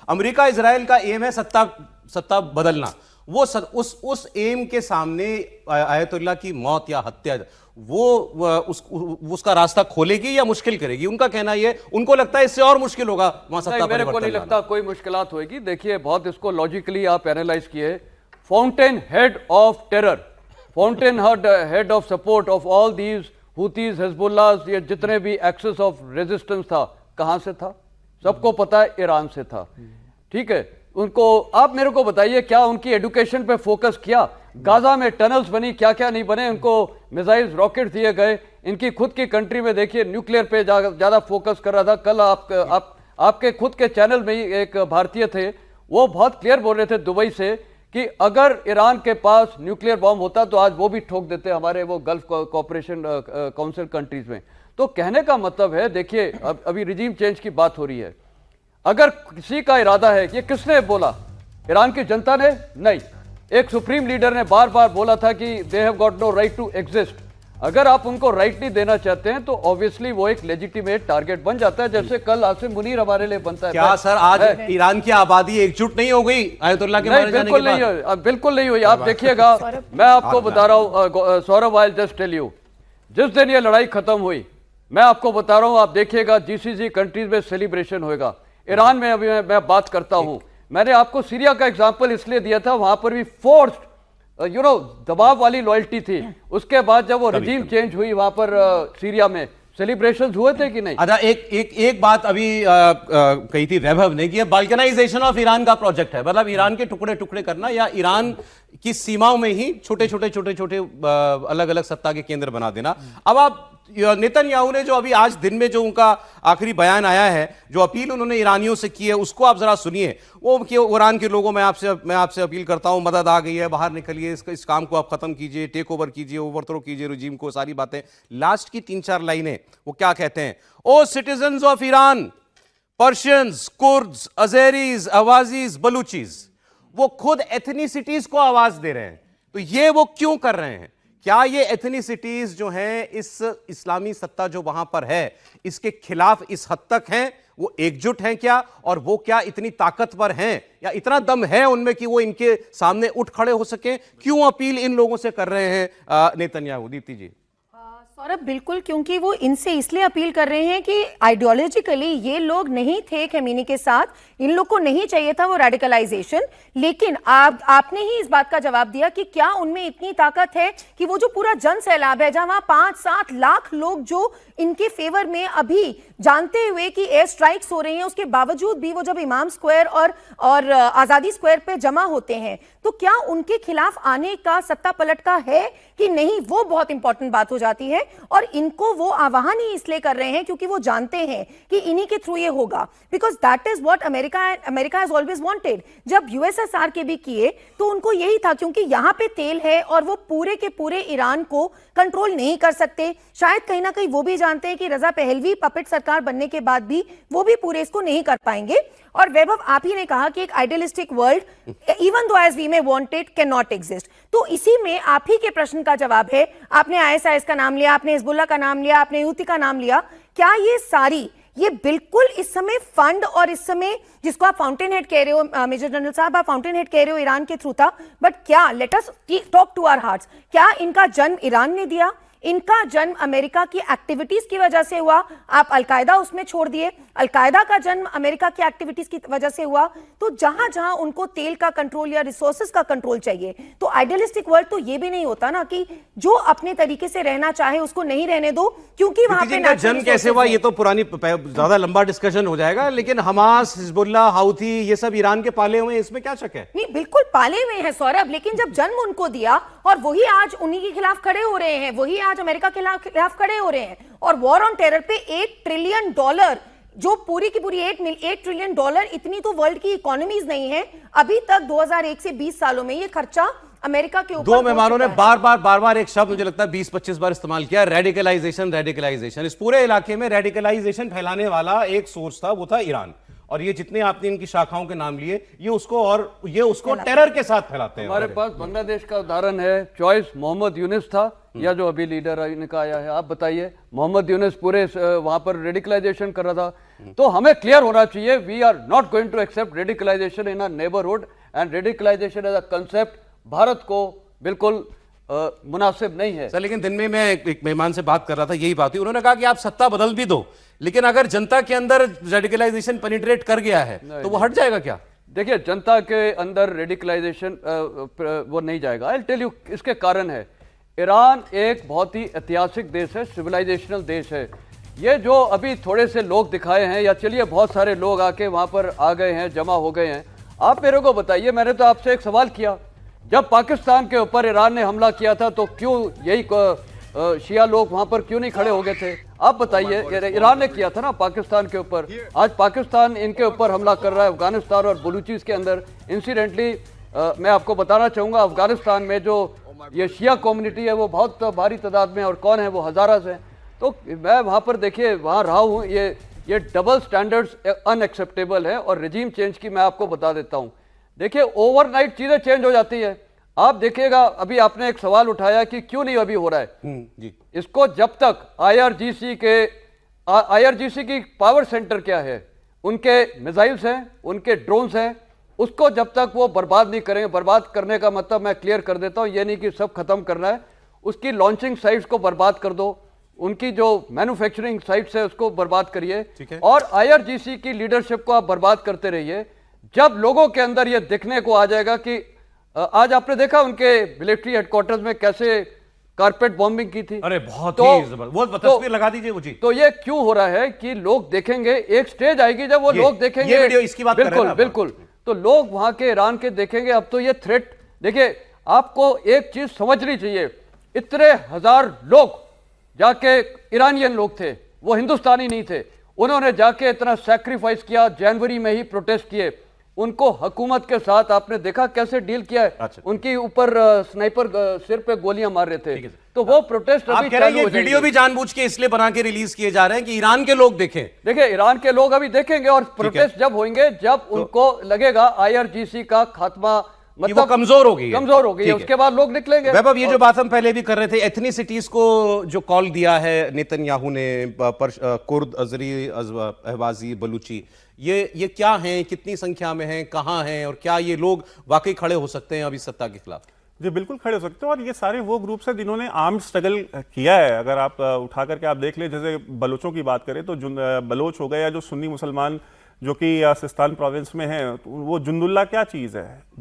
America Israel का M है सत्ता बदलना। वो उस एम के सामने आयतुल्लाह की मौत या हत्या उसका रास्ता खोलेगी या मुश्किल करेगी? उनका कहना ये, उनको लगता है इससे और मुश्किल होगा वहां सत्ता परिवर्तन। मेरे को नहीं लगता कोई मुश्किलात होगी। देखिए, बहुत इसको लॉजिकली आप एनालाइज किए। Fountain head of terror, fountain head of support of all these हुतीज, Hezbollah, ये जितने भी एक्सेस ऑफ रेजिस्टेंस था, कहां से था? सबको पता है, ईरान से था। ठीक है, उनको आप मेरे को बताइए, क्या उनकी एजुकेशन पे फोकस किया? गाजा में टनल्स बनी, क्या क्या नहीं बने? उनको मिसाइल्स, रॉकेट दिए गए। इनकी खुद की कंट्री में देखिए न्यूक्लियर पे ज्यादा फोकस कर रहा था। कल आपके खुद के चैनल में ही एक भारतीय थे, वो बहुत क्लियर बोल रहे थे दुबई से कि अगर ईरान के पास न्यूक्लियर बॉम्ब होता तो आज वो भी ठोक देते हमारे वो गल्फ कोऑपरेशन काउंसिल कंट्रीज में। तो कहने का मतलब है, देखिए अभी रिजीम चेंज की बात हो रही है। अगर किसी का इरादा है, ये किसने बोला? ईरान की जनता ने नहीं, एक सुप्रीम लीडर ने बार बार बोला था कि they have got no right to exist. अगर आप उनको राइट नहीं देना चाहते हैं तो ऑब्वियसली वो एक लेजिटिमेट टारगेट बन जाता है, जैसे कल आसिम मुनीर हमारे लिए बनता है। क्या सर आज ईरान की आबादी एकजुट नहीं हो गई आयतुल्लाह के मारे जाने के बाद? बिल्कुल नहीं हुई। आप देखिएगा, मैं आपको बता रहा हूं Saurabh, I just tell you, जिस दिन ये लड़ाई खत्म हुई, मैं आपको बता रहा हूं, आप देखिएगा जीसीसी कंट्रीज में सेलिब्रेशन होगा। ईरान में अभी मैं बात करता हूं, मैंने आपको सीरिया का एग्जांपल इसलिए दिया था, वहां पर भी फोर्स्ड दबाव वाली लॉयल्टी थी। उसके बाद जब वो रजीम चेंज हुई वहां पर सीरिया में सेलिब्रेशंस हुए थे कि नहीं? अच्छा, एक बात अभी कही थी वैभव ने कि बाल्कनाइजेशन ऑफ ईरान का प्रोजेक्ट है, मतलब ईरान के टुकड़े टुकड़े करना या ईरान की सीमाओं में ही छोटे छोटे अलग अलग सत्ता के केंद्र बना देना। अब आप नेतन्याहू ने जो अभी आज दिन में जो उनका आखिरी बयान आया है, जो अपील उन्होंने ईरानियों से की है, उसको आप जरा सुनिए। वो कि ईरान के लोगों, मैं आपसे अपील करता हूं, मदद आ गई है, बाहर निकलिए, इस काम को आप खत्म कीजिए, टेक ओवर कीजिए, ओवरथ्रो कीजिए रजीम को, सारी बातें। लास्ट की 3-4 लाइनें वो क्या कहते हैं? O citizens of Iran, Persians, Kurds, Azeris, Ahwazis, Baluchis. वो खुद एथनिसिटीज को आवाज दे रहे हैं। तो ये वो क्यों कर रहे हैं? क्या ये एथनिसिटीज जो हैं, इस इस्लामी सत्ता जो वहां पर है, इसके खिलाफ इस हद तक हैं? वो एकजुट हैं क्या? और वो क्या इतनी ताकतवर हैं या इतना दम है उनमें कि वो इनके सामने उठ खड़े हो सके? क्यों अपील इन लोगों से कर रहे हैं नेतन्याहू? दीप्ति जी। सौरभ, बिल्कुल, क्योंकि वो इनसे इसलिए अपील कर रहे हैं कि आइडियोलॉजिकली ये लोग नहीं थे खमीनी के साथ, इन लोग को नहीं चाहिए था वो रेडिकलाइजेशन। लेकिन आपने ही इस बात का जवाब दिया कि क्या उनमें इतनी ताकत है कि वो जो पूरा जन सैलाब है, जहां 5-7 लाख लोग जो इनके फेवर में अभी जानते हुए कि एयर स्ट्राइक्स हो रही हैं, उसके बावजूद भी वो जब इमाम स्क्वायर और आजादी स्क्वायर पे जमा होते हैं, तो क्या उनके खिलाफ आने का सत्ता पलट का है कि नहीं? वो बहुत इंपॉर्टेंट बात हो जाती है। और इनको वो आह्वान ही इसलिए कर रहे हैं क्योंकि वो जानते हैं कि इन्हीं के थ्रू ये होगा, because that is what America has always wanted. जब यूएसएसआर के भी किए तो उनको यही था, क्योंकि यहां पे तेल है और वो पूरे के पूरे ईरान को कंट्रोल नहीं कर सकते। शायद कहीं ना कहीं वो भी जानते हैं कि रजा पहलवी पपेट सरकार बनने के बाद भी वो भी पूरे इसको नहीं कर पाएंगे। और वैभव, आप ही ने कहा कि एक idealistic world, even though as we may want it, can not exist. तो इसी में आप ही के प्रश्न का जवाब है। आपने आईएसआईएस का नाम लिया, आपने हिजबुल्लाह का नाम लिया, आपने यूती का नाम लिया। क्या ये सारी, ये बिल्कुल इस समय फंड और इस समय जिसको आप फाउंटेन हेड कह रहे हो, मेजर जनरल साहब आप फाउंटेन हेड कह रहे हो, ईरान के थ्रू था, बट क्या, let us talk to our hearts, क्या इनका जन्म ईरान ने दिया? इनका जन्म अमेरिका की एक्टिविटीज की वजह से हुआ। आप अलकायदा उसमें छोड़ दिए, अलकायदा का जन्म अमेरिका की एक्टिविटीज की वजह से हुआ। तो जहां जहां उनको तेल का कंट्रोल या रिसोर्सेज का कंट्रोल चाहिए, तो आइडियलिस्टिक वर्ल्ड तो ये भी नहीं होता ना कि जो अपने तरीके से रहना चाहे उसको नहीं रहने दो, क्योंकि वहां पे जन्म कैसे हुआ ये तो पुरानी ज्यादा लंबा डिस्कशन हो जाएगा। लेकिन हमास, हिजबुल्लाह, हाउथी, ये सब ईरान के पाले हुए हैं, इसमें क्या शक है? नहीं, बिल्कुल पाले हुए हैं सौरभ, लेकिन जब जन्म उनको दिया और वही आज उन्हीं के खिलाफ खड़े हो रहे हैं, वही आज अमेरिका के खिलाफ खड़े हो रहे हैं। और वॉर ऑन टेरर पे $8 ट्रिलियन, जो पूरी की पूरी $8 ट्रिलियन, इतनी तो वर्ल्ड की इकोनॉमीज नहीं है। अभी तक 2001 से 20 सालों में ये खर्चा अमेरिका के ऊपर। दो मेहमानों ने बार बार एक शब्द मुझे लगता है 20-25 बार इस्तेमाल किया, रेडिकलाइजेशन। इस पूरे इलाके में रेडिकलाइजेशन फैलाने वाला एक सोर्स था, वो था ईरान। और ये जितने आपने इनकी शाखाओं के नाम लिए, ये उसको टेरर के साथ फैलाते हैं। हमारे पास बांग्लादेश का उदाहरण है, चॉइस मोहम्मद यूनिस था या जो अभी लीडर इनका आया है, आप बताइए। मोहम्मद यूनिस पूरे वहां पर रेडिकलाइजेशन कर रहा था। तो हमें क्लियर होना चाहिए, we are not going to accept radicalisation in a neighbourhood, and radicalisation as a concept Bharat को बिल्कुल मुनासिब नहीं है। सर लेकिन दिन में मैं एक मेहमान से बात कर रहा था, यही बात हुई, उन्होंने कहा कि आप सत्ता बदल भी दो, लेकिन अगर जनता के अंदर रेडिकलाइजेशन पेनिट्रेट कर गया है तो वो हट जाएगा क्या? देखिए, जनता के अंदर रेडिकलाइजेशन वो नहीं जाएगा। आई टेल यू, इसके कारण है, ईरान एक बहुत ही ऐतिहासिक देश है, सिविलाइजेशनल देश है। ये जो अभी थोड़े से लोग दिखाए हैं, या चलिए बहुत सारे लोग आके वहां पर आ गए हैं, जमा हो गए हैं, आप मेरे को बताइए, मैंने तो आपसे एक सवाल किया, जब पाकिस्तान के ऊपर ईरान ने हमला किया था तो क्यों यही शिया लोग वहां पर क्यों नहीं खड़े हो गए थे? आप बताइए, ईरान ने किया था ना पाकिस्तान के ऊपर, आज पाकिस्तान इनके ऊपर हमला कर रहा है अफगानिस्तान और बलूचिस के अंदर। इंसिडेंटली मैं आपको बताना चाहूंगा, अफगानिस्तान में जो ये शिया कम्युनिटी है वो बहुत भारी तादाद में, और कौन है वो, हजारास हैं। तो मैं वहां पर, देखिए, वहां रहा हूं, ये डबल स्टैंडर्ड्स अनएक्सेप्टेबल है। और रिजीम चेंज की मैं आपको बता देता हूं, देखिए, ओवरनाइट चीजें चेंज हो जाती है। आप देखिएगा, अभी आपने एक सवाल उठाया कि क्यों नहीं अभी हो रहा है। जी। इसको जब तक आईआरजीसी की पावर सेंटर क्या है, उनके मिसाइल्स हैं, उनके ड्रोन्स हैं, उसको जब तक वो बर्बाद नहीं करेंगे, बर्बाद करने का मतलब मैं क्लियर कर देता हूं, ये नहीं कि सब खत्म करना है, उसकी लॉन्चिंग साइट्स को बर्बाद कर दो, उनकी जो मैन्युफैक्चरिंग साइट्स है उसको बर्बाद करिए, और आईआरजीसी की लीडरशिप को आप बर्बाद करते रहिए। जब लोगों के अंदर ये दिखने को आ जाएगा कि आज आपने देखा उनके मिलिट्री हेडक्वार्टर्स में कैसे कारपेट बॉम्बिंग की थी, अरे बहुत ही जबरदस्त, वो तस्वीर लगा दीजिए वो जी। तो ये क्यों हो रहा है कि लोग देखेंगे, एक स्टेज आएगी जब वो लोग देखेंगे, ये वीडियो इसकी बात कर रहे हैं ना आप? बिल्कुल, तो लोग वहां के ईरान के देखेंगे। अब तो ये थ्रेट, देखिए, आपको एक चीज समझनी चाहिए, इतने हजार लोग जाके, ईरानियन लोग थे, वो हिंदुस्तानी नहीं थे, उन्होंने जाके इतना सैक्रिफाइस किया, जनवरी में ही प्रोटेस्ट किए, उनको हुकूमत के साथ आपने देखा कैसे डील किया है। अच्छा। उनके ऊपर स्नाइपर सिर पे गोलियां मार रहे थे, तो वो प्रोटेस्ट आप कह रहे हैं ये वीडियो भी जानबूझ के इसलिए बना के रिलीज किए जा रहे हैं कि ईरान के लोग देखें? देखिए, ईरान के लोग अभी देखेंगे, और प्रोटेस्ट जब होंगे, जब उनको लगेगा आईआरजीसी का खात्मा, मतलब वो कमजोर हो गई, उसके बाद लोग निकलेंगे। वैभव, ये जो बात हम पहले भी कर रहे थे, एथनिसिटीज को जो कॉल दिया है नेतन्याहू ने, कुर्द, अजरी, अहवाजी, बलूची, ये क्या हैं, कितनी संख्या में हैं, कहां हैं, और क्या ये लोग वाकई खड़े हो सकते हैं अभी सत्ता के खिलाफ? जी बिल्कुल खड़े हो सकते हैं, और ये सारे वो ग्रुप्स हैं जिन्होंने आर्म्ड स्ट्रगल किया है। अगर आप उठा करके आप देख लें, जैसे बलोचों की बात करें तो बलोच हो गए, या जो सुन्नी मुसलमान जो कि सिस्तान प्रोविंस में हैं, वो जुंदुल्ला क्या चीज़ है?